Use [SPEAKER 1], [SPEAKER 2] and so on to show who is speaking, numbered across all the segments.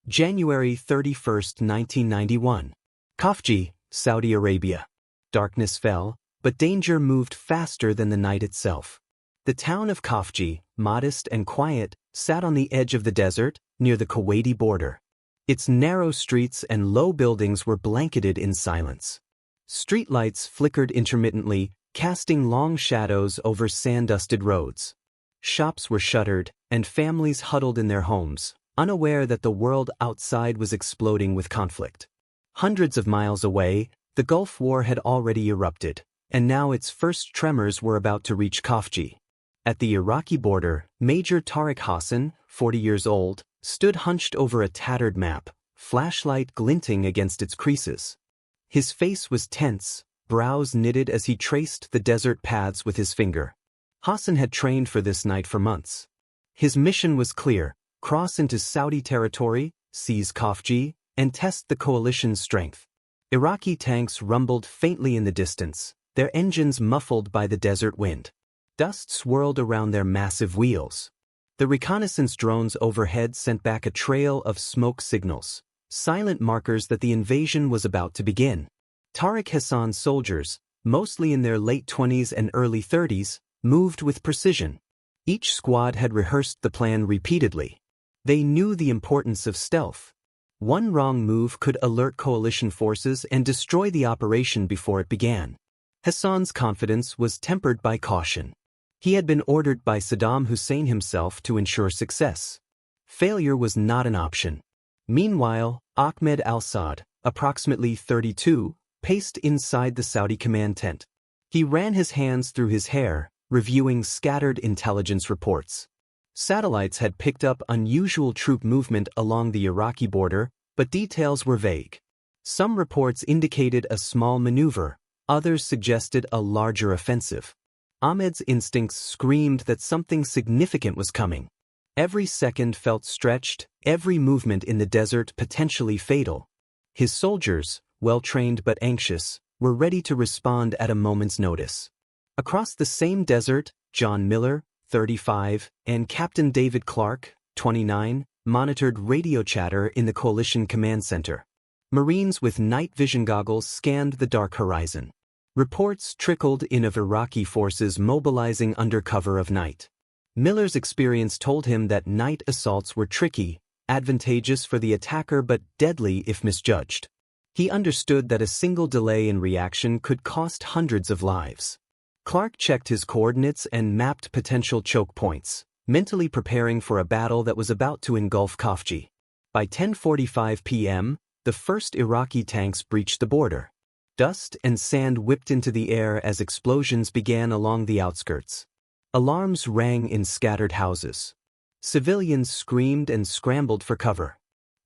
[SPEAKER 1] January 31, 1991. Khafji, Saudi Arabia. Darkness fell, but danger moved faster than the night itself. The town of Khafji, modest and quiet, sat on the edge of the desert, near the Kuwaiti border. Its narrow streets and low buildings were blanketed in silence. Streetlights flickered intermittently, casting long shadows over sand-dusted roads. Shops were shuttered, and families huddled in their homes, unaware that the world outside was exploding with conflict. Hundreds of miles away, the Gulf War had already erupted, and now its first tremors were about to reach Khafji. At the Iraqi border, Major Tariq Hassan, 40 years old, stood hunched over a tattered map, flashlight glinting against its creases. His face was tense, brows knitted as he traced the desert paths with his finger. Hassan had trained for this night for months. His mission was clear: cross into Saudi territory, seize Khafji, and test the coalition's strength. Iraqi tanks rumbled faintly in the distance, their engines muffled by the desert wind. Dust swirled around their massive wheels. The reconnaissance drones overhead sent back a trail of smoke signals, silent markers that the invasion was about to begin. Tariq Hassan's soldiers, mostly in their late 20s and early 30s, moved with precision. Each squad had rehearsed the plan repeatedly. They knew the importance of stealth. One wrong move could alert coalition forces and destroy the operation before it began. Hassan's confidence was tempered by caution. He had been ordered by Saddam Hussein himself to ensure success. Failure was not an option. Meanwhile, Ahmed al-Saad, approximately 32, paced inside the Saudi command tent. He ran his hands through his hair, reviewing scattered intelligence reports. Satellites had picked up unusual troop movement along the Iraqi border, but details were vague. Some reports indicated a small maneuver, others suggested a larger offensive. Ahmed's instincts screamed that something significant was coming. Every second felt stretched, every movement in the desert potentially fatal. His soldiers, well-trained but anxious, were ready to respond at a moment's notice. Across the same desert, John Miller, 35, and Captain David Clark, 29, monitored radio chatter in the coalition command center. Marines with night vision goggles scanned the dark horizon. Reports trickled in of Iraqi forces mobilizing under cover of night. Miller's experience told him that night assaults were tricky, advantageous for the attacker but deadly if misjudged. He understood that a single delay in reaction could cost hundreds of lives. Clark checked his coordinates and mapped potential choke points, mentally preparing for a battle that was about to engulf Khafji. By 10:45 p.m., the first Iraqi tanks breached the border. Dust and sand whipped into the air as explosions began along the outskirts. Alarms rang in scattered houses. Civilians screamed and scrambled for cover.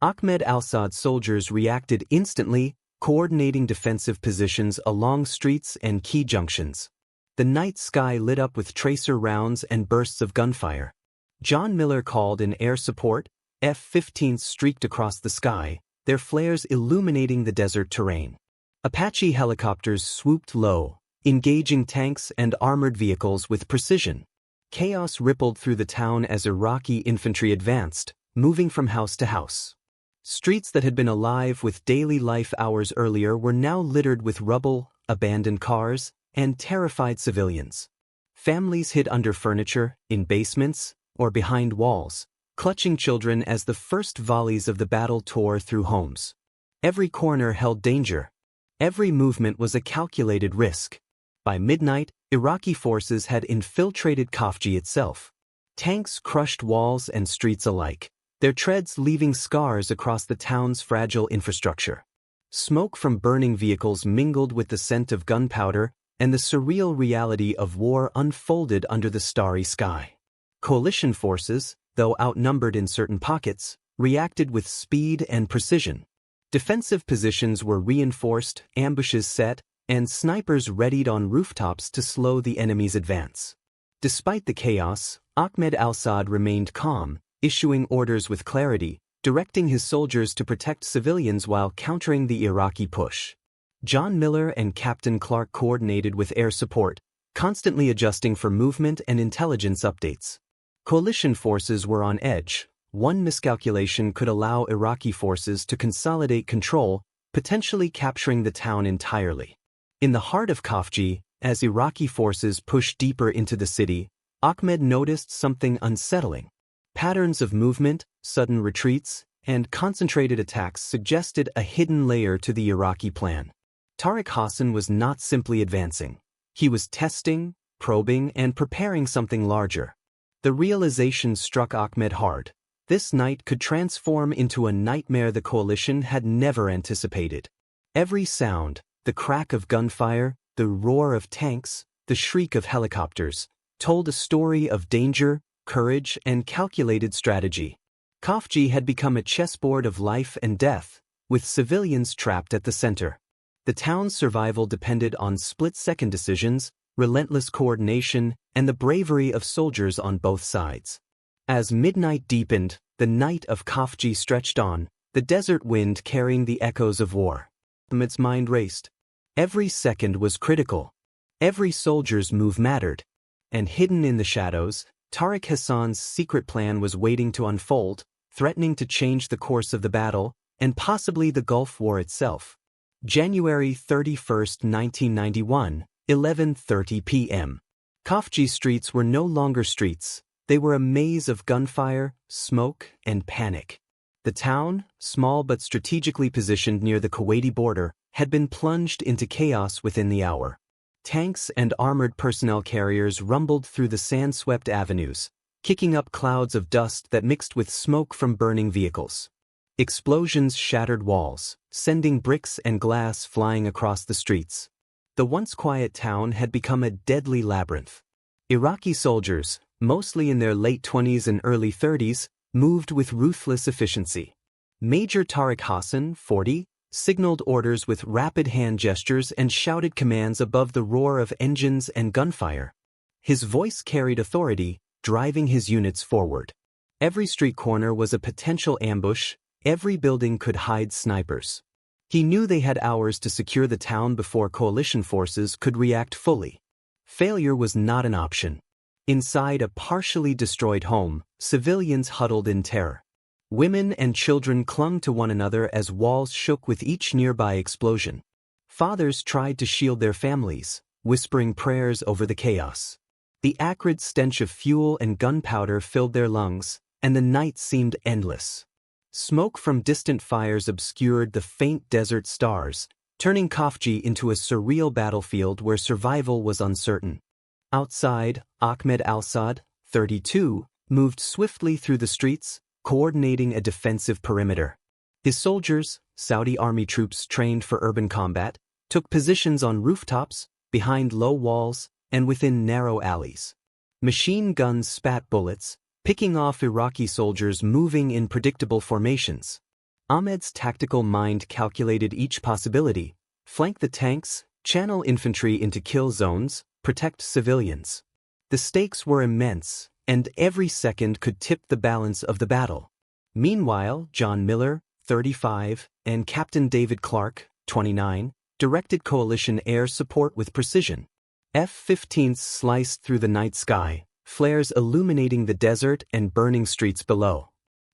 [SPEAKER 1] Ahmed al-Saad's soldiers reacted instantly, coordinating defensive positions along streets and key junctions. The night sky lit up with tracer rounds and bursts of gunfire. John Miller called in air support. F-15s streaked across the sky, their flares illuminating the desert terrain. Apache helicopters swooped low, engaging tanks and armored vehicles with precision. Chaos rippled through the town as Iraqi infantry advanced, moving from house to house. Streets that had been alive with daily life hours earlier were now littered with rubble, abandoned cars, and terrified civilians. Families hid under furniture, in basements, or behind walls, clutching children as the first volleys of the battle tore through homes. Every corner held danger. Every movement was a calculated risk. By midnight, Iraqi forces had infiltrated Khafji itself. Tanks crushed walls and streets alike, their treads leaving scars across the town's fragile infrastructure. Smoke from burning vehicles mingled with the scent of gunpowder, and the surreal reality of war unfolded under the starry sky. Coalition forces, though outnumbered in certain pockets, reacted with speed and precision. Defensive positions were reinforced, ambushes set, and snipers readied on rooftops to slow the enemy's advance. Despite the chaos, Ahmed al-Saad remained calm, issuing orders with clarity, directing his soldiers to protect civilians while countering the Iraqi push. John Miller and Captain Clark coordinated with air support, constantly adjusting for movement and intelligence updates. Coalition forces were on edge, One miscalculation could allow Iraqi forces to consolidate control, potentially capturing the town entirely. In the heart of Khafji, as Iraqi forces pushed deeper into the city, Ahmed noticed something unsettling. Patterns of movement, sudden retreats, and concentrated attacks suggested a hidden layer to the Iraqi plan. Tariq Hassan was not simply advancing. He was testing, probing, and preparing something larger. The realization struck Ahmed hard. This night could transform into a nightmare the coalition had never anticipated. Every sound, the crack of gunfire, the roar of tanks, the shriek of helicopters, told a story of danger, courage, and calculated strategy. Khafji had become a chessboard of life and death, with civilians trapped at the center. The town's survival depended on split-second decisions, relentless coordination, and the bravery of soldiers on both sides. As midnight deepened, the night of Khafji stretched on, the desert wind carrying the echoes of war. Ahmed's mind raced. Every second was critical. Every soldier's move mattered. And hidden in the shadows, Tariq Hassan's secret plan was waiting to unfold, threatening to change the course of the battle, and possibly the Gulf War itself. January 31, 1991, 11:30 p.m. Khafji streets were no longer streets. They were a maze of gunfire, smoke, and panic. The town, small but strategically positioned near the Kuwaiti border, had been plunged into chaos within the hour. Tanks and armored personnel carriers rumbled through the sand-swept avenues, kicking up clouds of dust that mixed with smoke from burning vehicles. Explosions shattered walls, sending bricks and glass flying across the streets. The once quiet town had become a deadly labyrinth. Iraqi soldiers, mostly in their late 20s and early 30s, moved with ruthless efficiency. Major Tariq Hassan, 40, signaled orders with rapid hand gestures and shouted commands above the roar of engines and gunfire. His voice carried authority, driving his units forward. Every street corner was a potential ambush, every building could hide snipers. He knew they had hours to secure the town before coalition forces could react fully. Failure was not an option. Inside a partially destroyed home, civilians huddled in terror. Women and children clung to one another as walls shook with each nearby explosion. Fathers tried to shield their families, whispering prayers over the chaos. The acrid stench of fuel and gunpowder filled their lungs, and the night seemed endless. Smoke from distant fires obscured the faint desert stars, turning Khafji into a surreal battlefield where survival was uncertain. Outside, Ahmed al-Sad, 32, moved swiftly through the streets, coordinating a defensive perimeter. His soldiers, Saudi army troops trained for urban combat, took positions on rooftops, behind low walls, and within narrow alleys. Machine guns spat bullets, picking off Iraqi soldiers moving in predictable formations. Ahmed's tactical mind calculated each possibility: flank the tanks, channel infantry into kill zones, protect civilians. The stakes were immense, and every second could tip the balance of the battle. Meanwhile, John Miller, 35, and Captain David Clark, 29, directed coalition air support with precision. F-15s sliced through the night sky, flares illuminating the desert and burning streets below.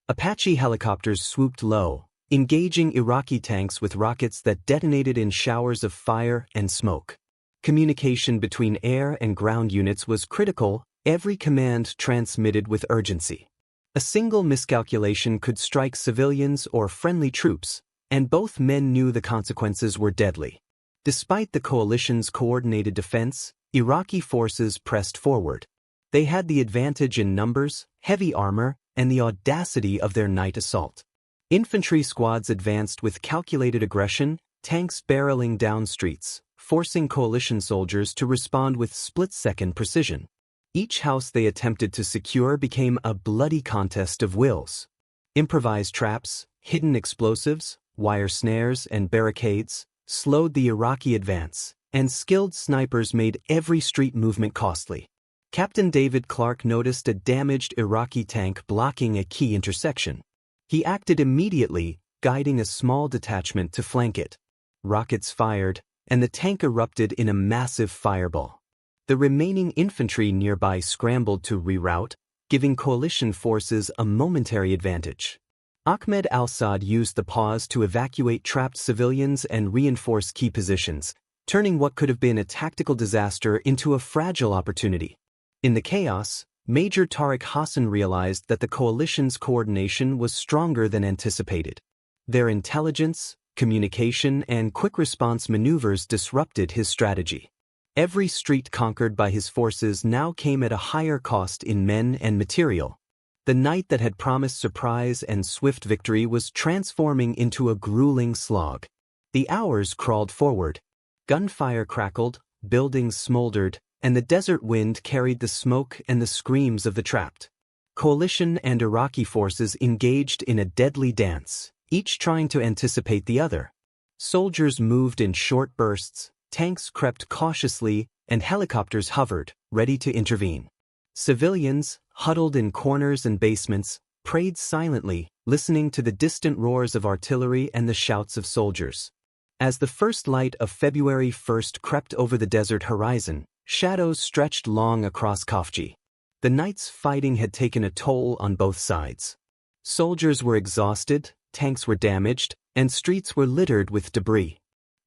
[SPEAKER 1] Apache helicopters swooped low, engaging Iraqi tanks with rockets that detonated in showers of fire and smoke. Communication between air and ground units was critical, every command transmitted with urgency. A single miscalculation could strike civilians or friendly troops, and both men knew the consequences were deadly. Despite the coalition's coordinated defense, Iraqi forces pressed forward. They had the advantage in numbers, heavy armor, and the audacity of their night assault. Infantry squads advanced with calculated aggression, tanks barreling down streets, forcing coalition soldiers to respond with split-second precision. Each house they attempted to secure became a bloody contest of wills. Improvised traps, hidden explosives, wire snares, and barricades slowed the Iraqi advance, and skilled snipers made every street movement costly. Captain David Clark noticed a damaged Iraqi tank blocking a key intersection. He acted immediately, guiding a small detachment to flank it. Rockets fired, and the tank erupted in a massive fireball. The remaining infantry nearby scrambled to reroute, giving coalition forces a momentary advantage. Ahmed al-Saad used the pause to evacuate trapped civilians and reinforce key positions, turning what could have been a tactical disaster into a fragile opportunity. In the chaos, Major Tariq Hassan realized that the coalition's coordination was stronger than anticipated. Their intelligence, communication, and quick response maneuvers disrupted his strategy. Every street conquered by his forces now came at a higher cost in men and material. The night that had promised surprise and swift victory was transforming into a grueling slog. The hours crawled forward. Gunfire crackled, buildings smoldered, and the desert wind carried the smoke and the screams of the trapped. Coalition and Iraqi forces engaged in a deadly dance, each trying to anticipate the other. Soldiers moved in short bursts, tanks crept cautiously, and helicopters hovered, ready to intervene. Civilians, huddled in corners and basements, prayed silently, listening to the distant roars of artillery and the shouts of soldiers. As the first light of February 1st crept over the desert horizon, shadows stretched long across Khafji. The night's fighting had taken a toll on both sides. Soldiers were exhausted, tanks were damaged, and streets were littered with debris.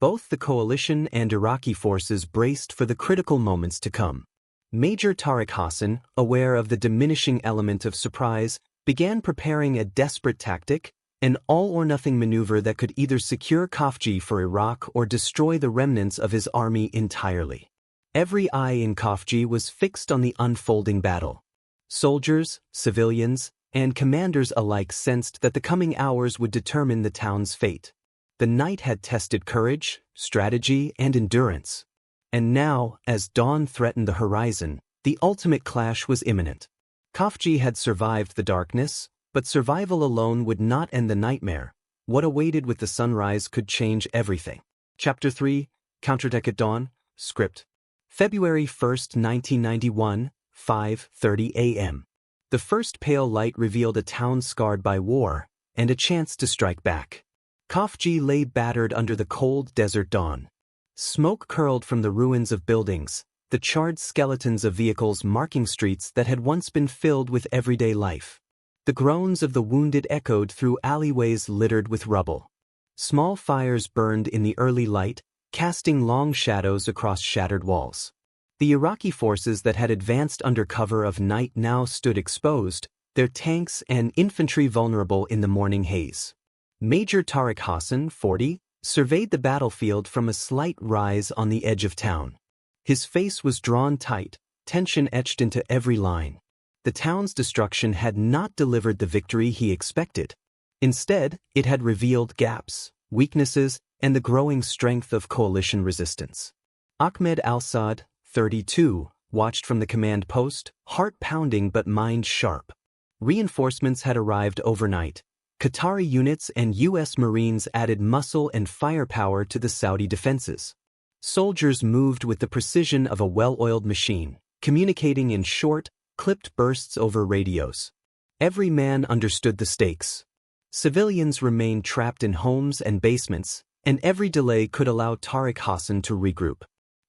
[SPEAKER 1] Both the coalition and Iraqi forces braced for the critical moments to come. Major Tariq Hassan, aware of the diminishing element of surprise, began preparing a desperate tactic, an all-or-nothing maneuver that could either secure Khafji for Iraq or destroy the remnants of his army entirely. Every eye in Khafji was fixed on the unfolding battle. Soldiers, civilians, and commanders alike sensed that the coming hours would determine the town's fate. The night had tested courage, strategy, and endurance. And now, as dawn threatened the horizon, the ultimate clash was imminent. Khafji had survived the darkness, but survival alone would not end the nightmare. What awaited with the sunrise could change everything. Chapter 3, Counterattack at Dawn, Script. February 1st, 1991, 5:30 a.m. The first pale light revealed a town scarred by war, and a chance to strike back. Khafji lay battered under the cold desert dawn. Smoke curled from the ruins of buildings, the charred skeletons of vehicles marking streets that had once been filled with everyday life. The groans of the wounded echoed through alleyways littered with rubble. Small fires burned in the early light, casting long shadows across shattered walls. The Iraqi forces that had advanced under cover of night now stood exposed, their tanks and infantry vulnerable in the morning haze. Major Tariq Hassan, 40, surveyed the battlefield from a slight rise on the edge of town. His face was drawn tight, tension etched into every line. The town's destruction had not delivered the victory he expected. Instead, it had revealed gaps, weaknesses, and the growing strength of coalition resistance. Ahmed al-Saad, 32, watched from the command post, heart pounding but mind sharp. Reinforcements had arrived overnight. Qatari units and U.S. Marines added muscle and firepower to the Saudi defenses. Soldiers moved with the precision of a well-oiled machine, communicating in short, clipped bursts over radios. Every man understood the stakes. Civilians remained trapped in homes and basements, and every delay could allow Tariq Hassan to regroup.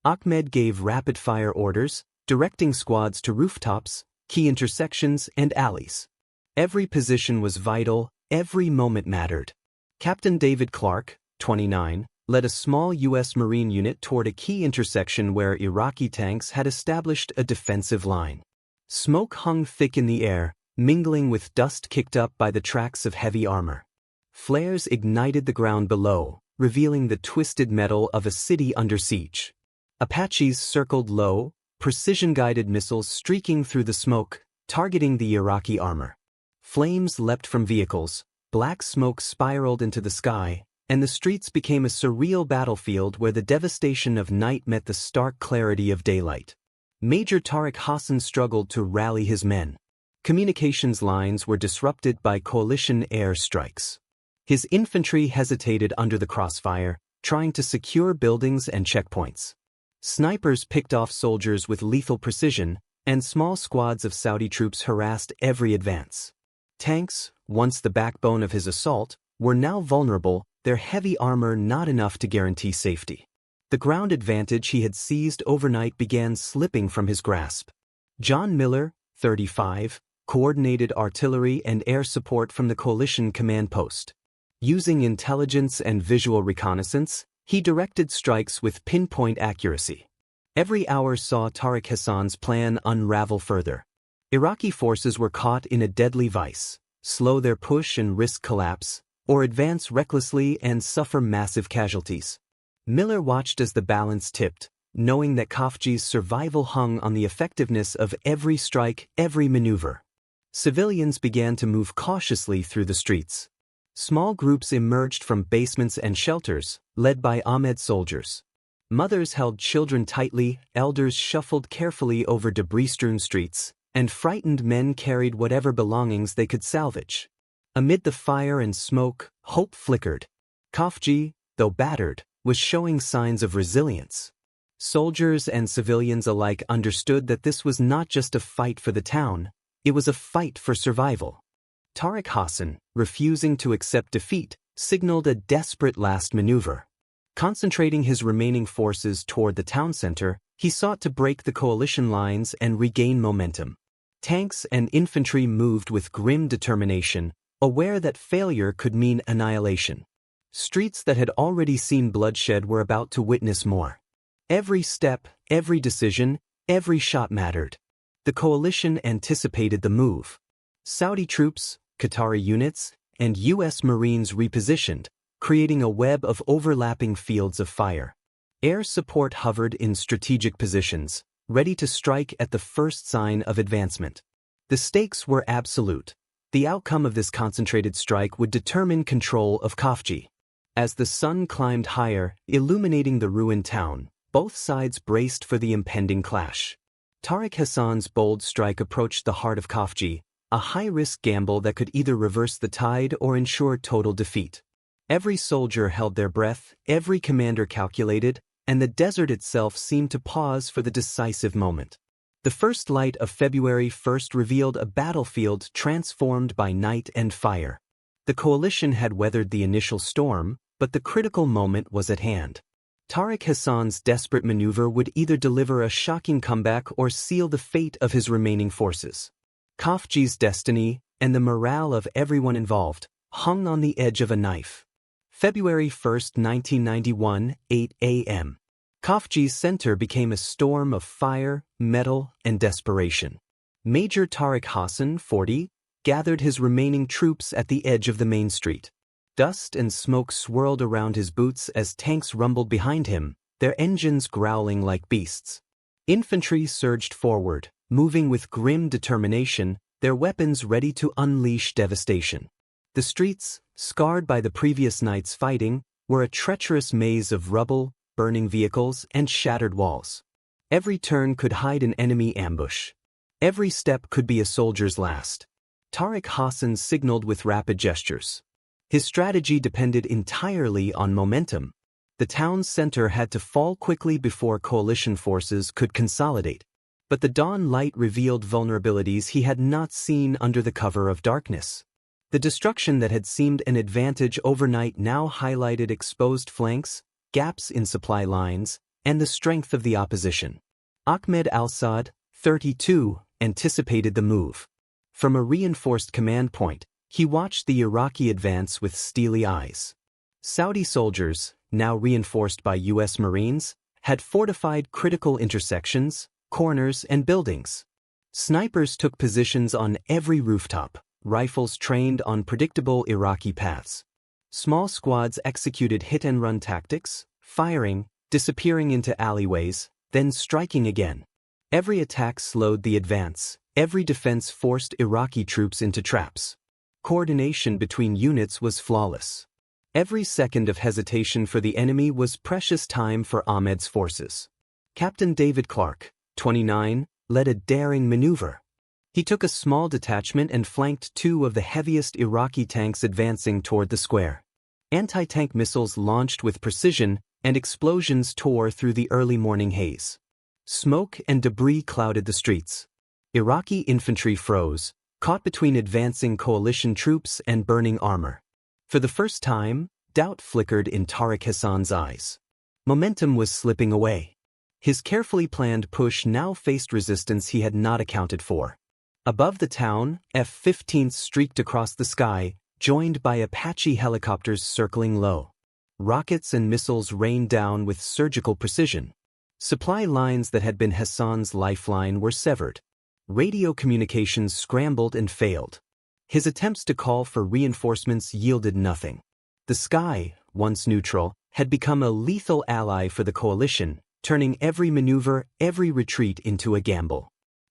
[SPEAKER 1] Ahmed gave rapid-fire orders, directing squads to rooftops, key intersections, and alleys. Every position was vital, every moment mattered. Captain David Clark, 29, led a small U.S. Marine unit toward a key intersection where Iraqi tanks had established a defensive line. Smoke hung thick in the air, mingling with dust kicked up by the tracks of heavy armor. Flares ignited the ground below, revealing the twisted metal of a city under siege. Apaches circled low, precision-guided missiles streaking through the smoke, targeting the Iraqi armor. Flames leapt from vehicles, black smoke spiraled into the sky, and the streets became a surreal battlefield where the devastation of night met the stark clarity of daylight. Major Tariq Hassan struggled to rally his men. Communications lines were disrupted by coalition air strikes. His infantry hesitated under the crossfire, trying to secure buildings and checkpoints. Snipers picked off soldiers with lethal precision, and small squads of Saudi troops harassed every advance. Tanks, once the backbone of his assault, were now vulnerable, their heavy armor not enough to guarantee safety. The ground advantage he had seized overnight began slipping from his grasp. John Miller, 35, coordinated artillery and air support from the coalition command post. Using intelligence and visual reconnaissance, he directed strikes with pinpoint accuracy. Every hour saw Tariq Hassan's plan unravel further. Iraqi forces were caught in a deadly vice: slow their push and risk collapse, or advance recklessly and suffer massive casualties. Miller watched as the balance tipped, knowing that Khafji's survival hung on the effectiveness of every strike, every maneuver. Civilians began to move cautiously through the streets. Small groups emerged from basements and shelters, led by Ahmed soldiers. Mothers held children tightly, elders shuffled carefully over debris-strewn streets, and frightened men carried whatever belongings they could salvage. Amid the fire and smoke, hope flickered. Khafji, though battered, was showing signs of resilience. Soldiers and civilians alike understood that this was not just a fight for the town, it was a fight for survival. Tariq Hassan, refusing to accept defeat, signaled a desperate last maneuver. Concentrating his remaining forces toward the town center, he sought to break the coalition lines and regain momentum. Tanks and infantry moved with grim determination, aware that failure could mean annihilation. Streets that had already seen bloodshed were about to witness more. Every step, every decision, every shot mattered. The coalition anticipated the move. Saudi troops, Qatari units, and U.S. Marines repositioned, creating a web of overlapping fields of fire. Air support hovered in strategic positions, ready to strike at the first sign of advancement. The stakes were absolute. The outcome of this concentrated strike would determine control of Khafji. As the sun climbed higher, illuminating the ruined town, both sides braced for the impending clash. Tariq Hassan's bold strike approached the heart of Khafji, a high-risk gamble that could either reverse the tide or ensure total defeat. Every soldier held their breath, every commander calculated, and the desert itself seemed to pause for the decisive moment. The first light of February 1st revealed a battlefield transformed by night and fire. The coalition had weathered the initial storm, but the critical moment was at hand. Tariq Hassan's desperate maneuver would either deliver a shocking comeback or seal the fate of his remaining forces. Khafji's destiny, and the morale of everyone involved, hung on the edge of a knife. February 1, 1991, 8 a.m. Khafji's center became a storm of fire, metal, and desperation. Major Tariq Hassan, 40, gathered his remaining troops at the edge of the main street. Dust and smoke swirled around his boots as tanks rumbled behind him, their engines growling like beasts. Infantry surged forward, moving with grim determination, their weapons ready to unleash devastation. The streets, scarred by the previous night's fighting, were a treacherous maze of rubble, burning vehicles, and shattered walls. Every turn could hide an enemy ambush. Every step could be a soldier's last. Tariq Hassan signaled with rapid gestures. His strategy depended entirely on momentum. The town's center had to fall quickly before coalition forces could consolidate. But the dawn light revealed vulnerabilities he had not seen under the cover of darkness. The destruction that had seemed an advantage overnight now highlighted exposed flanks, gaps in supply lines, and the strength of the opposition. Ahmed al-Saad, 32, anticipated the move. From a reinforced command point, he watched the Iraqi advance with steely eyes. Saudi soldiers, now reinforced by U.S. Marines, had fortified critical intersections, corners, and buildings. Snipers took positions on every rooftop, rifles trained on predictable Iraqi paths. Small squads executed hit-and-run tactics, firing, disappearing into alleyways, then striking again. Every attack slowed the advance, every defense forced Iraqi troops into traps. Coordination between units was flawless. Every second of hesitation for the enemy was precious time for Ahmed's forces. Captain David Clark, 29, led a daring maneuver. He took a small detachment and flanked two of the heaviest Iraqi tanks advancing toward the square. Anti-tank missiles launched with precision, and explosions tore through the early morning haze. Smoke and debris clouded the streets. Iraqi infantry froze, caught between advancing coalition troops and burning armor. For the first time, doubt flickered in Tariq Hassan's eyes. Momentum was slipping away. His carefully planned push now faced resistance he had not accounted for. Above the town, F-15s streaked across the sky, joined by Apache helicopters circling low. Rockets and missiles rained down with surgical precision. Supply lines that had been Hassan's lifeline were severed. Radio communications scrambled and failed. His attempts to call for reinforcements yielded nothing. The sky, once neutral, had become a lethal ally for the coalition, turning every maneuver, every retreat into a gamble.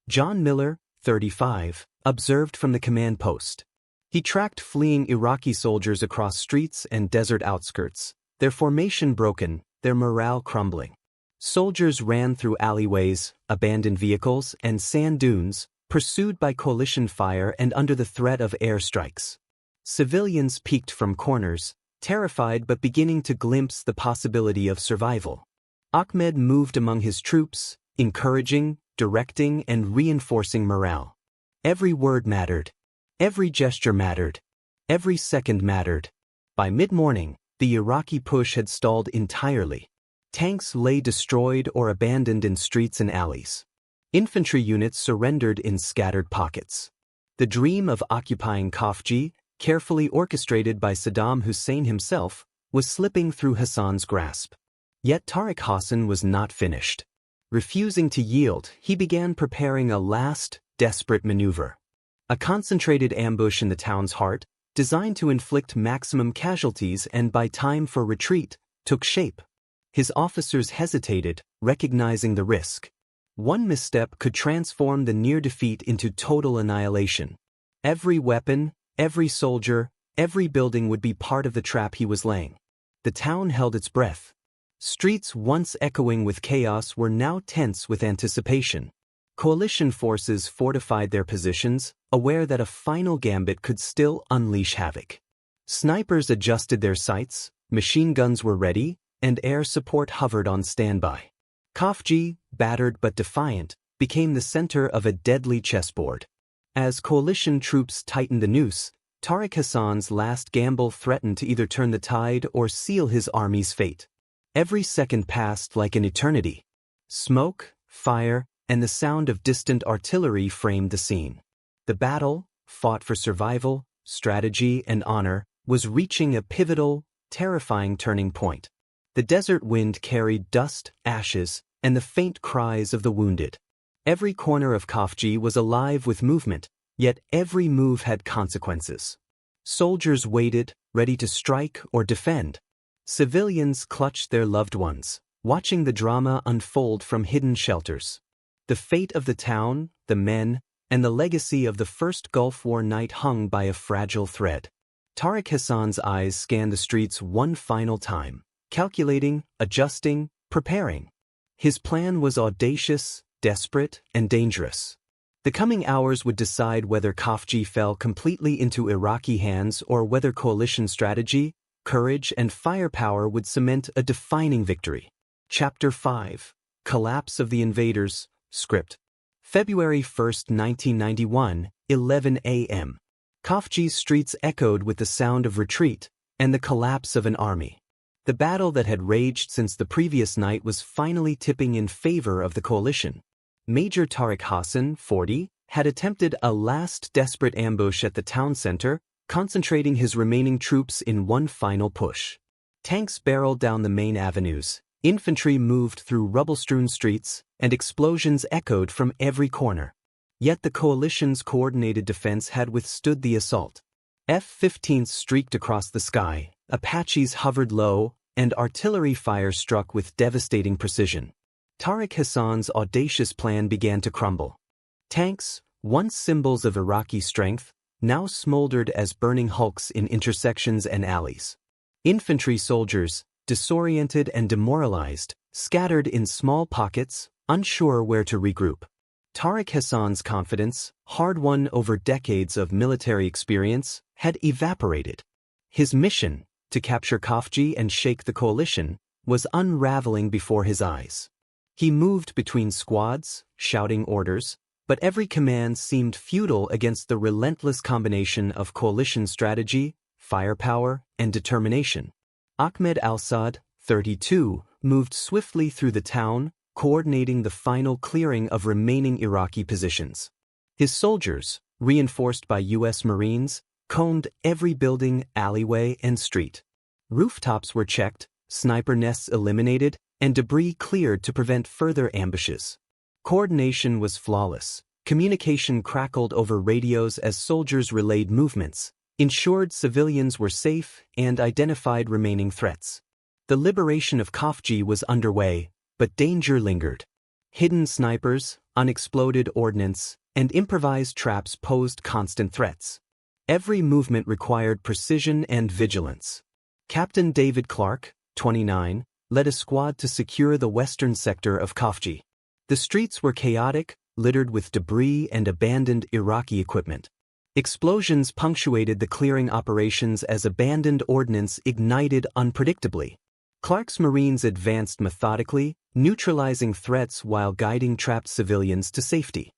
[SPEAKER 1] John Miller, 35, observed from the command post. He tracked fleeing Iraqi soldiers across streets and desert outskirts, their formation broken, their morale crumbling. Soldiers ran through alleyways, abandoned vehicles, and sand dunes, pursued by coalition fire and under the threat of airstrikes. Civilians peeked from corners, terrified but beginning to glimpse the possibility of survival. Ahmed moved among his troops, encouraging, directing, and reinforcing morale. Every word mattered. Every gesture mattered. Every second mattered. By mid-morning, the Iraqi push had stalled entirely. Tanks lay destroyed or abandoned in streets and alleys. Infantry units surrendered in scattered pockets. The dream of occupying Khafji, carefully orchestrated by Saddam Hussein himself, was slipping through Hassan's grasp. Yet Tariq Hassan was not finished. Refusing to yield, he began preparing a last, desperate maneuver. A concentrated ambush in the town's heart, designed to inflict maximum casualties and buy time for retreat, took shape. His officers hesitated, recognizing the risk. One misstep could transform the near defeat into total annihilation. Every weapon, every soldier, every building would be part of the trap he was laying. The town held its breath. Streets once echoing with chaos were now tense with anticipation. Coalition forces fortified their positions, aware that a final gambit could still unleash havoc. Snipers adjusted their sights, machine guns were ready, and air support hovered on standby. Khafji, battered but defiant, became the center of a deadly chessboard. As coalition troops tightened the noose, Tariq Hassan's last gamble threatened to either turn the tide or seal his army's fate. Every second passed like an eternity. Smoke, fire, and the sound of distant artillery framed the scene. The battle, fought for survival, strategy, and honor, was reaching a pivotal, terrifying turning point. The desert wind carried dust, ashes, and the faint cries of the wounded. Every corner of Khafji was alive with movement, yet every move had consequences. Soldiers waited, ready to strike or defend. Civilians clutched their loved ones, watching the drama unfold from hidden shelters. The fate of the town, the men, and the legacy of the first Gulf War night hung by a fragile thread. Tariq Hassan's eyes scanned the streets one final time, calculating, adjusting, preparing. His plan was audacious, desperate, and dangerous. The coming hours would decide whether Khafji fell completely into Iraqi hands or whether coalition strategy, courage, and firepower would cement a defining victory. Chapter 5. Collapse of the Invaders. Script. February 1, 1991, 11 a.m. Khafji's streets echoed with the sound of retreat and the collapse of an army. The battle that had raged since the previous night was finally tipping in favor of the coalition. Major Tariq Hassan, 40, had attempted a last desperate ambush at the town center, concentrating his remaining troops in one final push. Tanks barreled down the main avenues, infantry moved through rubble-strewn streets, and explosions echoed from every corner. Yet the coalition's coordinated defense had withstood the assault. F-15s streaked across the sky, Apaches hovered low, and artillery fire struck with devastating precision. Tariq Hassan's audacious plan began to crumble. Tanks, once symbols of Iraqi strength, now smoldered as burning hulks in intersections and alleys. Infantry soldiers, disoriented and demoralized, scattered in small pockets, unsure where to regroup. Tariq Hassan's confidence, hard-won over decades of military experience, had evaporated. His mission, to capture Khafji and shake the coalition, was unraveling before his eyes. He moved between squads, shouting orders, but every command seemed futile against the relentless combination of coalition strategy, firepower, and determination. Ahmed al-Assad, 32, moved swiftly through the town, coordinating the final clearing of remaining Iraqi positions. His soldiers, reinforced by U.S. Marines, combed every building, alleyway, and street. Rooftops were checked, sniper nests eliminated, and debris cleared to prevent further ambushes. Coordination was flawless. Communication crackled over radios as soldiers relayed movements, ensured civilians were safe, and identified remaining threats. The liberation of Khafji was underway, but danger lingered. Hidden snipers, unexploded ordnance, and improvised traps posed constant threats. Every movement required precision and vigilance. Captain David Clark, 29, led a squad to secure the western sector of Khafji. The streets were chaotic, littered with debris and abandoned Iraqi equipment. Explosions punctuated the clearing operations as abandoned ordnance ignited unpredictably. Clark's Marines advanced methodically, neutralizing threats while guiding trapped civilians to safety.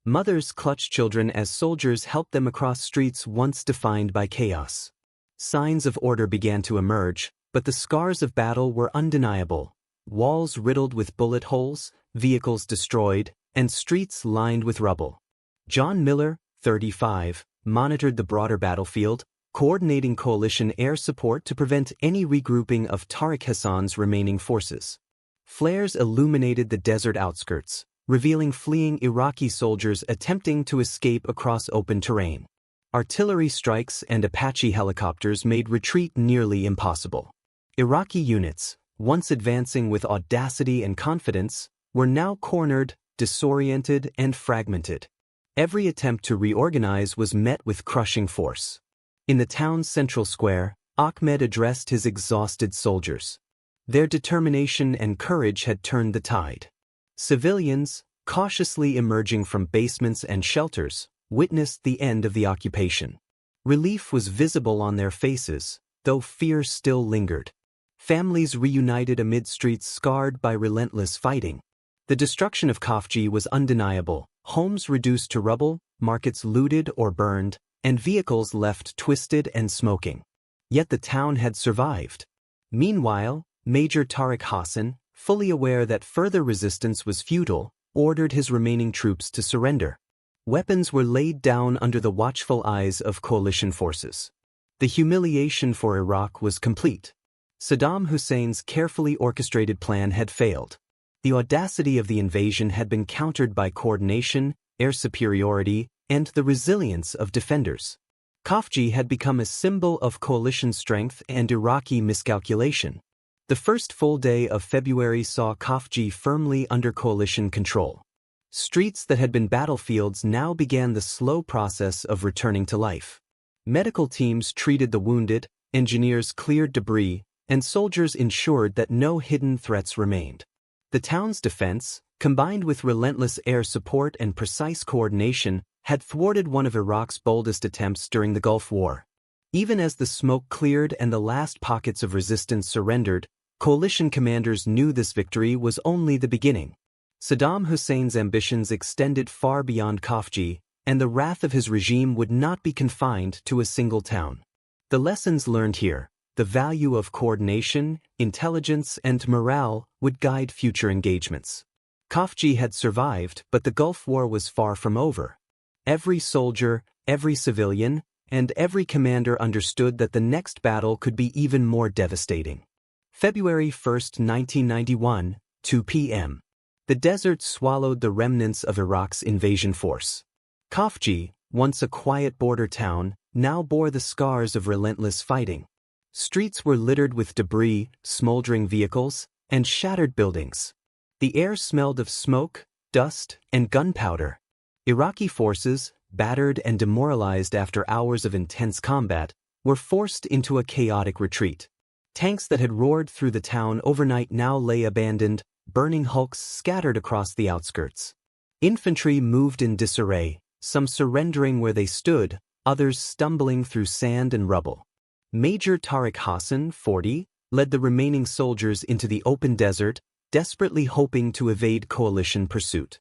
[SPEAKER 1] Mothers clutched children as soldiers helped them across streets once defined by chaos. Signs of order began to emerge, but the scars of battle were undeniable. Walls riddled with bullet holes, vehicles destroyed, and streets lined with rubble. John Miller, 35, monitored the broader battlefield, coordinating coalition air support to prevent any regrouping of Tariq Hassan's remaining forces. Flares illuminated the desert outskirts, revealing fleeing Iraqi soldiers attempting to escape across open terrain. Artillery strikes and Apache helicopters made retreat nearly impossible. Iraqi units, once advancing with audacity and confidence, were now cornered, disoriented, and fragmented. Every attempt to reorganize was met with crushing force. In the town's central square, Ahmed addressed his exhausted soldiers. Their determination and courage had turned the tide. Civilians, cautiously emerging from basements and shelters, witnessed the end of the occupation. Relief was visible on their faces, though fear still lingered. Families reunited amid streets scarred by relentless fighting. The destruction of Khafji was undeniable, homes reduced to rubble, markets looted or burned, and vehicles left twisted and smoking. Yet the town had survived. Meanwhile, Major Tariq Hassan, fully aware that further resistance was futile, ordered his remaining troops to surrender. Weapons were laid down under the watchful eyes of coalition forces. The humiliation for Iraq was complete. Saddam Hussein's carefully orchestrated plan had failed. The audacity of the invasion had been countered by coordination, air superiority, and the resilience of defenders. Khafji had become a symbol of coalition strength and Iraqi miscalculation. The first full day of February saw Khafji firmly under coalition control. Streets that had been battlefields now began the slow process of returning to life. Medical teams treated the wounded, engineers cleared debris, and soldiers ensured that no hidden threats remained. The town's defense, combined with relentless air support and precise coordination, had thwarted one of Iraq's boldest attempts during the Gulf War. Even as the smoke cleared and the last pockets of resistance surrendered, coalition commanders knew this victory was only the beginning. Saddam Hussein's ambitions extended far beyond Khafji, and the wrath of his regime would not be confined to a single town. The lessons learned here, the value of coordination, intelligence, and morale, would guide future engagements. Khafji had survived, but the Gulf War was far from over. Every soldier, every civilian, and every commander understood that the next battle could be even more devastating. February 1, 1991, 2 p.m. The desert swallowed the remnants of Iraq's invasion force. Khafji, once a quiet border town, now bore the scars of relentless fighting. Streets were littered with debris, smoldering vehicles, and shattered buildings. The air smelled of smoke, dust, and gunpowder. Iraqi forces, battered and demoralized after hours of intense combat, were forced into a chaotic retreat. Tanks that had roared through the town overnight now lay abandoned, burning hulks scattered across the outskirts. Infantry moved in disarray, some surrendering where they stood, others stumbling through sand and rubble. Major Tariq Hassan, 40, led the remaining soldiers into the open desert, desperately hoping to evade coalition pursuit.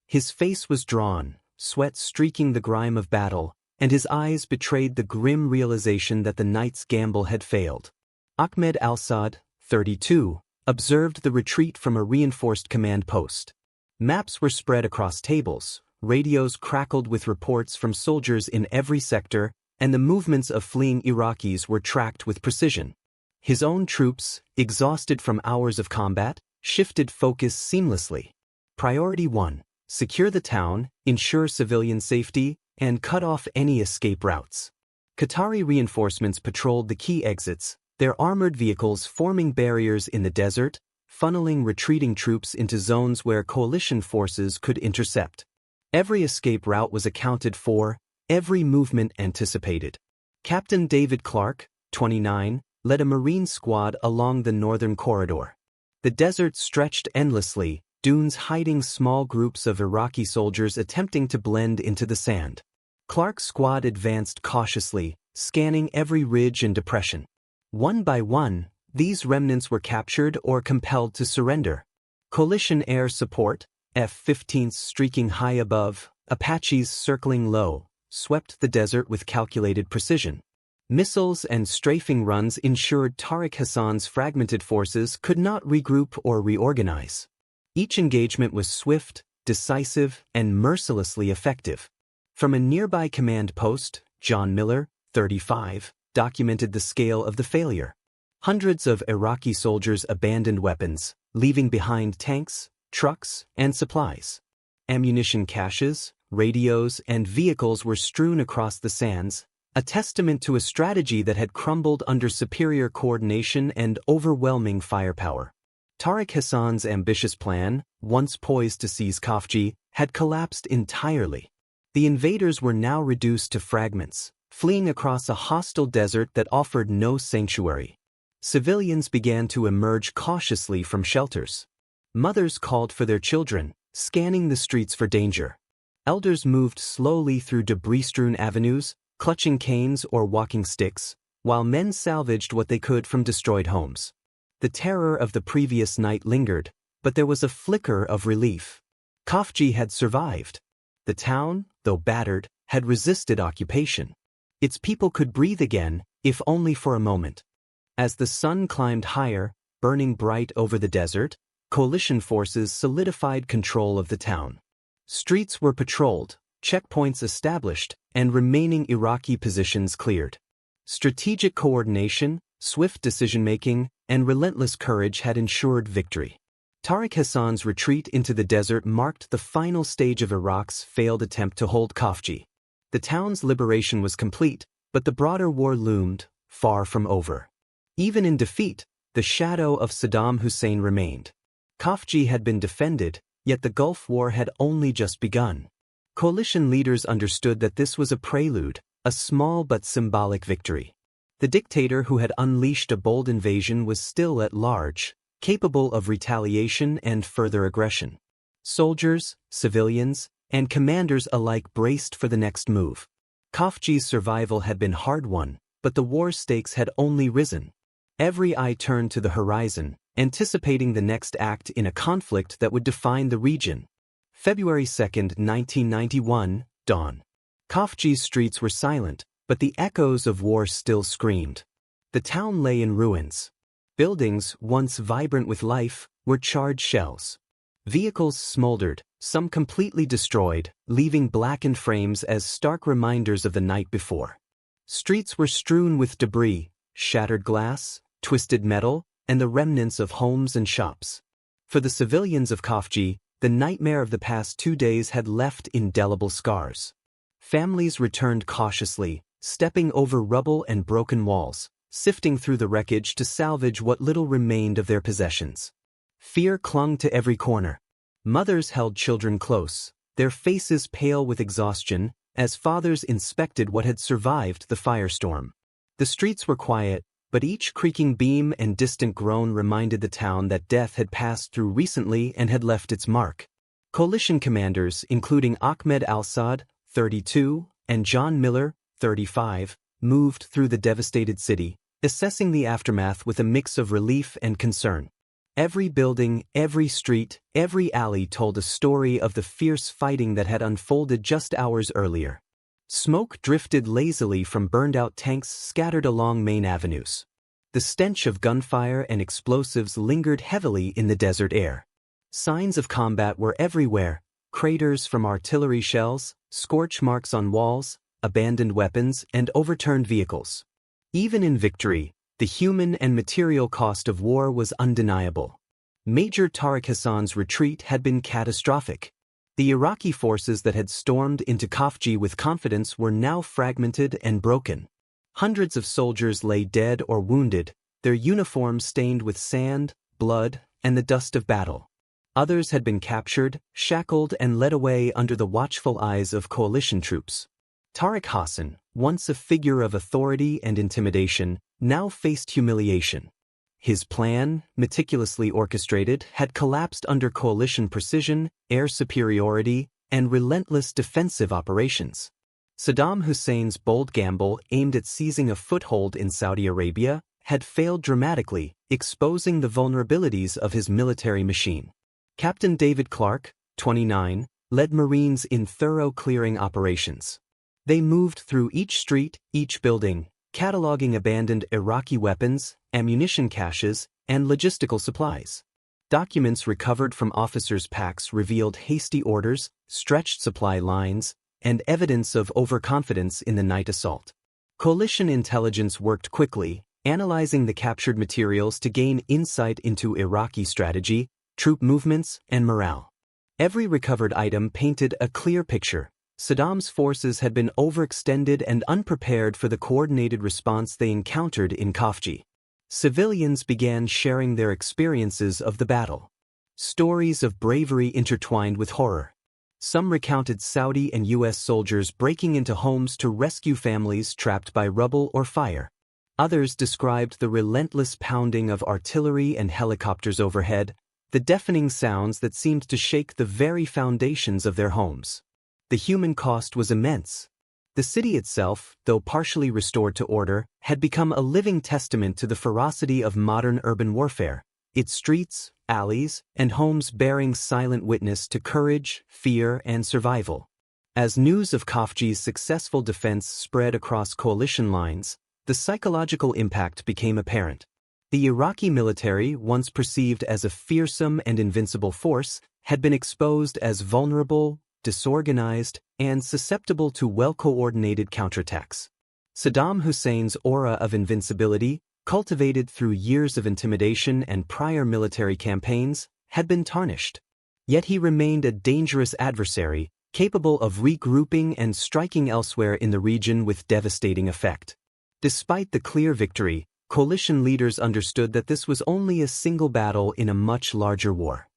[SPEAKER 1] His face was drawn, sweat streaking the grime of battle, and his eyes betrayed the grim realization that the night's gamble had failed. Ahmed al-Sad, 32, observed the retreat from a reinforced command post. Maps were spread across tables, radios crackled with reports from soldiers in every sector, and the movements of fleeing Iraqis were tracked with precision. His own troops, exhausted from hours of combat, shifted focus seamlessly. Priority 1. Secure the town, ensure civilian safety, and cut off any escape routes. Qatari reinforcements patrolled the key exits, their armored vehicles forming barriers in the desert, funneling retreating troops into zones where coalition forces could intercept. Every escape route was accounted for, every movement anticipated. Captain David Clark, 29, led a Marine squad along the northern corridor. The desert stretched endlessly, dunes hiding small groups of Iraqi soldiers attempting to blend into the sand. Clark's squad advanced cautiously, scanning every ridge and depression. One by one, these remnants were captured or compelled to surrender. Coalition air support, F-15s streaking high above, Apaches circling low, swept the desert with calculated precision. Missiles and strafing runs ensured Tariq Hassan's fragmented forces could not regroup or reorganize. Each engagement was swift, decisive, and mercilessly effective. From a nearby command post, John Miller, 35, documented the scale of the failure. Hundreds of Iraqi soldiers abandoned weapons, leaving behind tanks, trucks, and supplies. Ammunition caches, radios, and vehicles were strewn across the sands, a testament to a strategy that had crumbled under superior coordination and overwhelming firepower. Tariq Hassan's ambitious plan, once poised to seize Khafji, had collapsed entirely. The invaders were now reduced to fragments, fleeing across a hostile desert that offered no sanctuary. Civilians began to emerge cautiously from shelters. Mothers called for their children, scanning the streets for danger. Elders moved slowly through debris-strewn avenues, clutching canes or walking sticks, while men salvaged what they could from destroyed homes. The terror of the previous night lingered, but there was a flicker of relief. Khafji had survived. The town, though battered, had resisted occupation. Its people could breathe again, if only for a moment. As the sun climbed higher, burning bright over the desert, coalition forces solidified control of the town. Streets were patrolled, checkpoints established, and remaining Iraqi positions cleared. Strategic coordination, swift decision-making, and relentless courage had ensured victory. Tariq Hassan's retreat into the desert marked the final stage of Iraq's failed attempt to hold Khafji. The town's liberation was complete, but the broader war loomed, far from over. Even in defeat, the shadow of Saddam Hussein remained. Khafji had been defended, yet the Gulf War had only just begun. Coalition leaders understood that this was a prelude, a small but symbolic victory. The dictator who had unleashed a bold invasion was still at large, capable of retaliation and further aggression. Soldiers, civilians, and commanders alike braced for the next move. Khafji's survival had been hard-won, but the war stakes had only risen. Every eye turned to the horizon, anticipating the next act in a conflict that would define the region. February 2, 1991, dawn. Khafji's streets were silent, but the echoes of war still screamed. The town lay in ruins. Buildings, once vibrant with life, were charred shells. Vehicles smoldered, some completely destroyed, leaving blackened frames as stark reminders of the night before. Streets were strewn with debris, shattered glass, twisted metal, and the remnants of homes and shops. For the civilians of Khafji, the nightmare of the past 2 days had left indelible scars. Families returned cautiously, stepping over rubble and broken walls, sifting through the wreckage to salvage what little remained of their possessions. Fear clung to every corner. Mothers held children close, their faces pale with exhaustion, as fathers inspected what had survived the firestorm. The streets were quiet, but each creaking beam and distant groan reminded the town that death had passed through recently and had left its mark. Coalition commanders, including Ahmed al-Assad, 32, and John Miller, 35, moved through the devastated city, assessing the aftermath with a mix of relief and concern. Every building, every street, every alley told a story of the fierce fighting that had unfolded just hours earlier. Smoke drifted lazily from burned-out tanks scattered along main avenues. The stench of gunfire and explosives lingered heavily in the desert air. Signs of combat were everywhere, craters from artillery shells, scorch marks on walls, abandoned weapons, and overturned vehicles. Even in victory, the human and material cost of war was undeniable. Major Tariq Hassan's retreat had been catastrophic. The Iraqi forces that had stormed into Khafji with confidence were now fragmented and broken. Hundreds of soldiers lay dead or wounded, their uniforms stained with sand, blood, and the dust of battle. Others had been captured, shackled, and led away under the watchful eyes of coalition troops. Tariq Hassan, once a figure of authority and intimidation, now faced humiliation. His plan, meticulously orchestrated, had collapsed under coalition precision, air superiority, and relentless defensive operations. Saddam Hussein's bold gamble aimed at seizing a foothold in Saudi Arabia had failed dramatically, exposing the vulnerabilities of his military machine. Captain David Clark, 29, led Marines in thorough clearing operations. They moved through each street, each building, cataloging abandoned Iraqi weapons, ammunition caches, and logistical supplies. Documents recovered from officers' packs revealed hasty orders, stretched supply lines, and evidence of overconfidence in the night assault. Coalition intelligence worked quickly, analyzing the captured materials to gain insight into Iraqi strategy, troop movements, and morale. Every recovered item painted a clear picture. Saddam's forces had been overextended and unprepared for the coordinated response they encountered in Khafji. Civilians began sharing their experiences of the battle. Stories of bravery intertwined with horror. Some recounted Saudi and U.S. soldiers breaking into homes to rescue families trapped by rubble or fire. Others described the relentless pounding of artillery and helicopters overhead, the deafening sounds that seemed to shake the very foundations of their homes. The human cost was immense. The city itself, though partially restored to order, had become a living testament to the ferocity of modern urban warfare, its streets, alleys, and homes bearing silent witness to courage, fear, and survival. As news of Khafji's successful defense spread across coalition lines, the psychological impact became apparent. The Iraqi military, once perceived as a fearsome and invincible force, had been exposed as vulnerable, disorganized, and susceptible to well-coordinated counterattacks. Saddam Hussein's aura of invincibility, cultivated through years of intimidation and prior military campaigns, had been tarnished. Yet he remained a dangerous adversary, capable of regrouping and striking elsewhere in the region with devastating effect. Despite the clear victory, coalition leaders understood that this was only a single battle in a much larger war.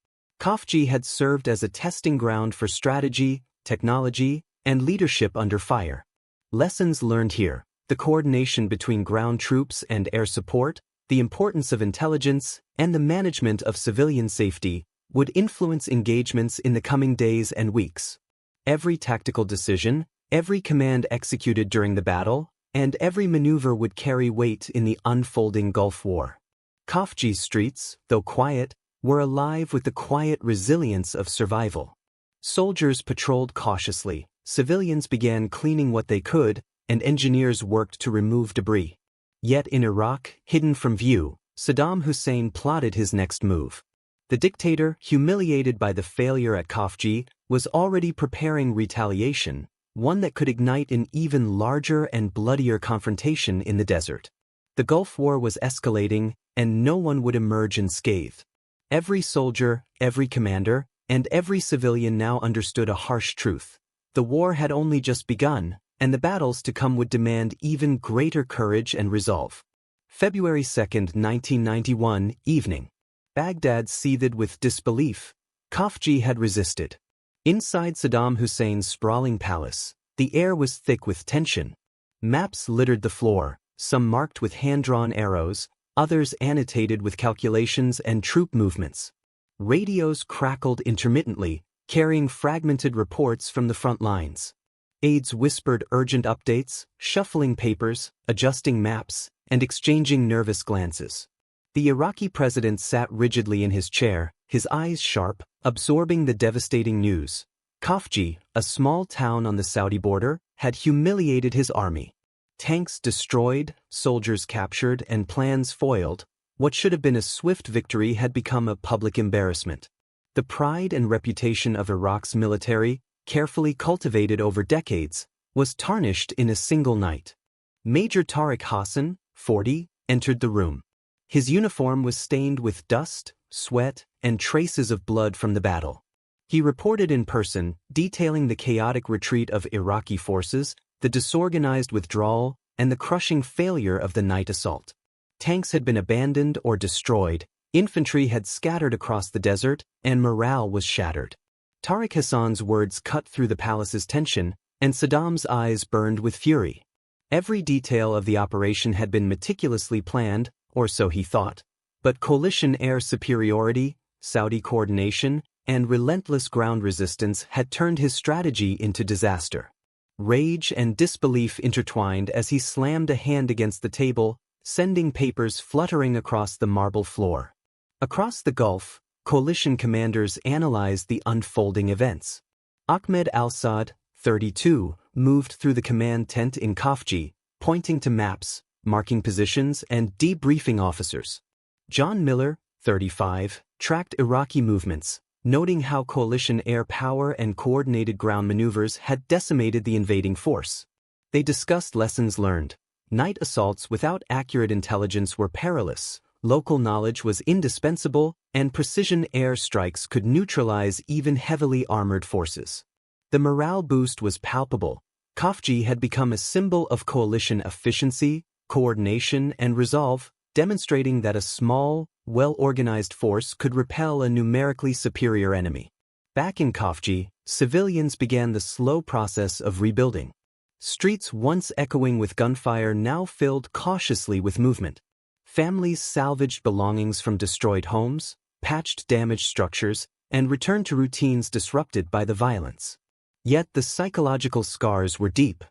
[SPEAKER 1] Khafji had served as a testing ground for strategy, technology, and leadership under fire. Lessons learned here: the coordination between ground troops and air support, the importance of intelligence, and the management of civilian safety would influence engagements in the coming days and weeks. Every tactical decision, every command executed during the battle, and every maneuver would carry weight in the unfolding Gulf War. Khafji's streets, though quiet, were alive with the quiet resilience of survival. Soldiers patrolled cautiously, civilians began cleaning what they could, and engineers worked to remove debris. Yet in Iraq, hidden from view, Saddam Hussein plotted his next move. The dictator, humiliated by the failure at Khafji, was already preparing retaliation, one that could ignite an even larger and bloodier confrontation in the desert. The Gulf War was escalating, and no one would emerge unscathed. Every soldier, every commander, and every civilian now understood a harsh truth. The war had only just begun, and the battles to come would demand even greater courage and resolve. February 2, 1991, evening. Baghdad seethed with disbelief. Khafji had resisted. Inside Saddam Hussein's sprawling palace, the air was thick with tension. Maps littered the floor, some marked with hand-drawn arrows, others annotated with calculations and troop movements. Radios crackled intermittently, carrying fragmented reports from the front lines. Aides whispered urgent updates, shuffling papers, adjusting maps, and exchanging nervous glances. The Iraqi president sat rigidly in his chair, his eyes sharp, absorbing the devastating news. Khafji, a small town on the Saudi border, had humiliated his army. Tanks destroyed, soldiers captured, and plans foiled. What should have been a swift victory had become a public embarrassment. The pride and reputation of Iraq's military, carefully cultivated over decades, was tarnished in a single night. Major Tariq Hassan, 40, entered the room. His uniform was stained with dust, sweat, and traces of blood from the battle. He reported in person, detailing the chaotic retreat of Iraqi forces, the disorganized withdrawal, and the crushing failure of the night assault. Tanks had been abandoned or destroyed, infantry had scattered across the desert, and morale was shattered. Tariq Hassan's words cut through the palace's tension, and Saddam's eyes burned with fury. Every detail of the operation had been meticulously planned, or so he thought. But coalition air superiority, Saudi coordination, and relentless ground resistance had turned his strategy into disaster. Rage and disbelief intertwined as he slammed a hand against the table, sending papers fluttering across the marble floor. Across the Gulf, coalition commanders analyzed the unfolding events. Ahmed al-Saad, 32, moved through the command tent in Khafji, pointing to maps, marking positions, and debriefing officers. John Miller, 35, tracked Iraqi movements, noting how coalition air power and coordinated ground maneuvers had decimated the invading force. They discussed lessons learned. Night assaults without accurate intelligence were perilous, local knowledge was indispensable, and precision air strikes could neutralize even heavily armored forces. The morale boost was palpable. Khafji had become a symbol of coalition efficiency, coordination, and resolve, demonstrating that a small, well-organized force could repel a numerically superior enemy. Back in Khafji, civilians began the slow process of rebuilding. Streets once echoing with gunfire now filled cautiously with movement. Families salvaged belongings from destroyed homes, patched damaged structures, and returned to routines disrupted by the violence. Yet the psychological scars were deep.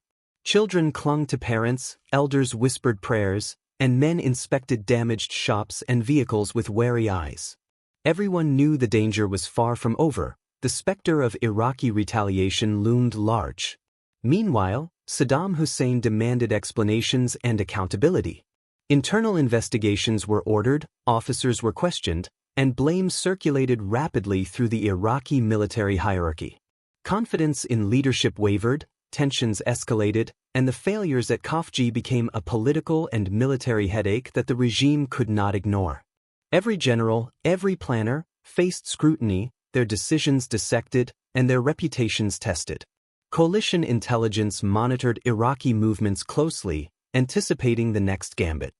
[SPEAKER 1] Children clung to parents, elders whispered prayers, and men inspected damaged shops and vehicles with wary eyes. Everyone knew the danger was far from over. The specter of Iraqi retaliation loomed large. Meanwhile, Saddam Hussein demanded explanations and accountability. Internal investigations were ordered, officers were questioned, and blame circulated rapidly through the Iraqi military hierarchy. Confidence in leadership wavered, tensions escalated, and the failures at Khafji became a political and military headache that the regime could not ignore. Every general, every planner, faced scrutiny, their decisions dissected, and their reputations tested. Coalition intelligence monitored Iraqi movements closely, anticipating the next gambit.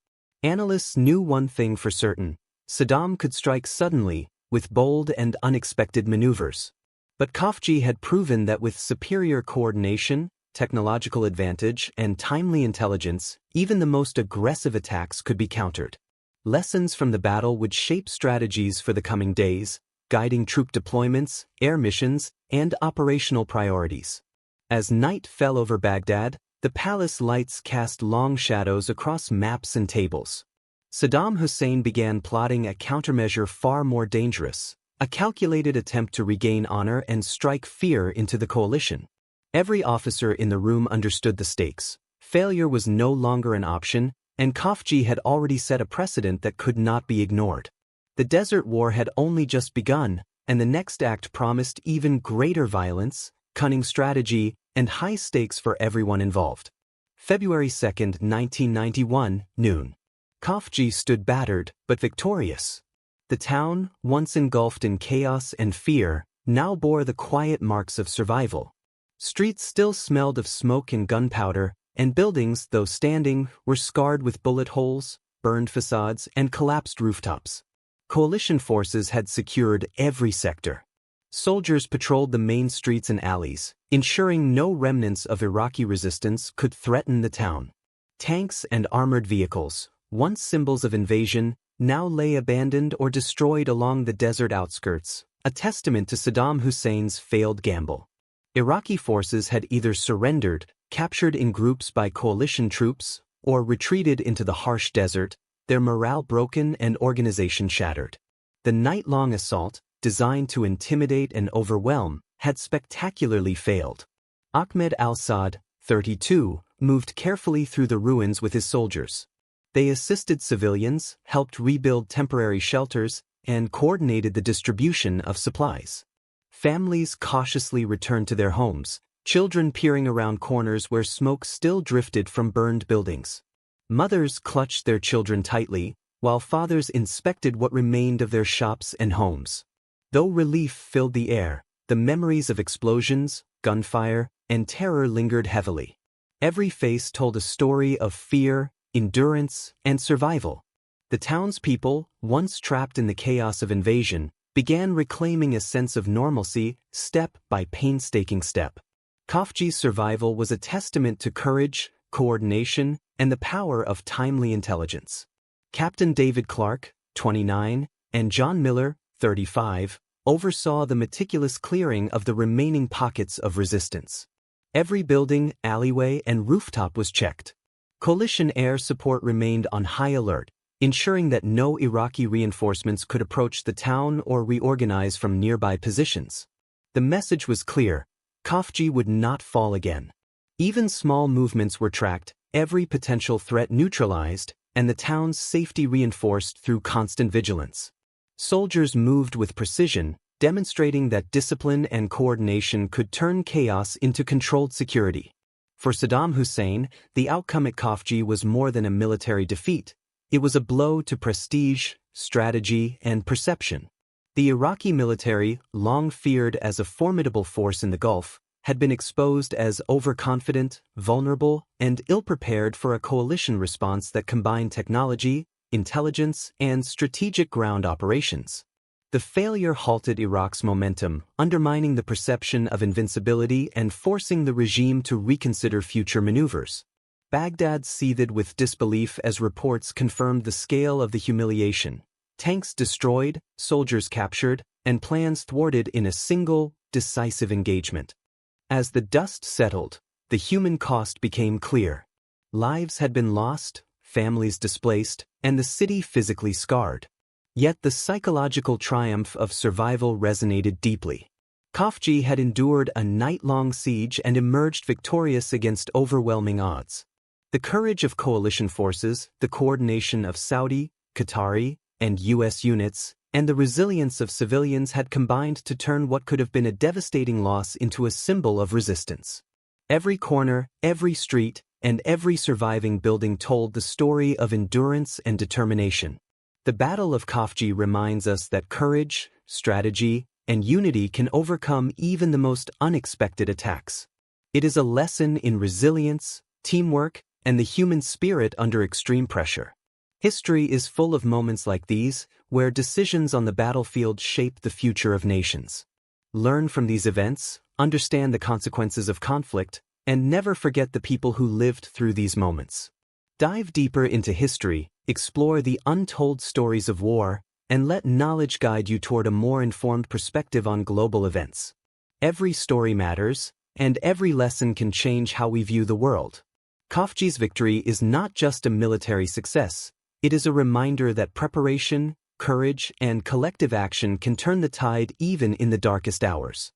[SPEAKER 1] Analysts knew one thing for certain: Saddam could strike suddenly, with bold and unexpected maneuvers. But Khafji had proven that with superior coordination, technological advantage, and timely intelligence, even the most aggressive attacks could be countered. Lessons from the battle would shape strategies for the coming days, guiding troop deployments, air missions, and operational priorities. As night fell over Baghdad, the palace lights cast long shadows across maps and tables. Saddam Hussein began plotting a countermeasure far more dangerous, a calculated attempt to regain honor and strike fear into the coalition. Every officer in the room understood the stakes. Failure was no longer an option, and Khafji had already set a precedent that could not be ignored. The Desert War had only just begun, and the next act promised even greater violence, cunning strategy, and high stakes for everyone involved. February 2, 1991, noon. Khafji stood battered, but victorious. The town, once engulfed in chaos and fear, now bore the quiet marks of survival. Streets still smelled of smoke and gunpowder, and buildings, though standing, were scarred with bullet holes, burned facades, and collapsed rooftops. Coalition forces had secured every sector. Soldiers patrolled the main streets and alleys, ensuring no remnants of Iraqi resistance could threaten the town. Tanks and armored vehicles, once symbols of invasion, now lay abandoned or destroyed along the desert outskirts, a testament to Saddam Hussein's failed gamble. Iraqi forces had either surrendered, captured in groups by coalition troops, or retreated into the harsh desert, their morale broken and organization shattered. The night-long assault, designed to intimidate and overwhelm, had spectacularly failed. Ahmed al-Saad, 32, moved carefully through the ruins with his soldiers. They assisted civilians, helped rebuild temporary shelters, and coordinated the distribution of supplies. Families cautiously returned to their homes, children peering around corners where smoke still drifted from burned buildings. Mothers clutched their children tightly, while fathers inspected what remained of their shops and homes. Though relief filled the air, the memories of explosions, gunfire, and terror lingered heavily. Every face told a story of fear, endurance, and survival. The townspeople, once trapped in the chaos of invasion, began reclaiming a sense of normalcy step by painstaking step. Khafji's survival was a testament to courage, coordination, and the power of timely intelligence. Captain David Clark, 29, and John Miller, 35, oversaw the meticulous clearing of the remaining pockets of resistance. Every building, alleyway, and rooftop was checked. Coalition air support remained on high alert, ensuring that no Iraqi reinforcements could approach the town or reorganize from nearby positions. The message was clear: Khafji would not fall again. Even small movements were tracked, every potential threat neutralized, and the town's safety reinforced through constant vigilance. Soldiers moved with precision, demonstrating that discipline and coordination could turn chaos into controlled security. For Saddam Hussein, the outcome at Khafji was more than a military defeat. It was a blow to prestige, strategy, and perception. The Iraqi military, long feared as a formidable force in the Gulf, had been exposed as overconfident, vulnerable, and ill-prepared for a coalition response that combined technology, intelligence, and strategic ground operations. The failure halted Iraq's momentum, undermining the perception of invincibility and forcing the regime to reconsider future maneuvers. Baghdad seethed with disbelief as reports confirmed the scale of the humiliation. Tanks destroyed, soldiers captured, and plans thwarted in a single, decisive engagement. As the dust settled, the human cost became clear. Lives had been lost, families displaced, and the city physically scarred. Yet the psychological triumph of survival resonated deeply. Khafji had endured a night-long siege and emerged victorious against overwhelming odds. The courage of coalition forces, the coordination of Saudi, Qatari, and U.S. units, and the resilience of civilians had combined to turn what could have been a devastating loss into a symbol of resistance. Every corner, every street, and every surviving building told the story of endurance and determination. The Battle of Khafji reminds us that courage, strategy, and unity can overcome even the most unexpected attacks. It is a lesson in resilience, teamwork, and the human spirit under extreme pressure. History is full of moments like these, where decisions on the battlefield shape the future of nations. Learn from these events, understand the consequences of conflict, and never forget the people who lived through these moments. Dive deeper into history, explore the untold stories of war, and let knowledge guide you toward a more informed perspective on global events. Every story matters, and every lesson can change how we view the world. Khafji's victory is not just a military success, it is a reminder that preparation, courage, and collective action can turn the tide even in the darkest hours.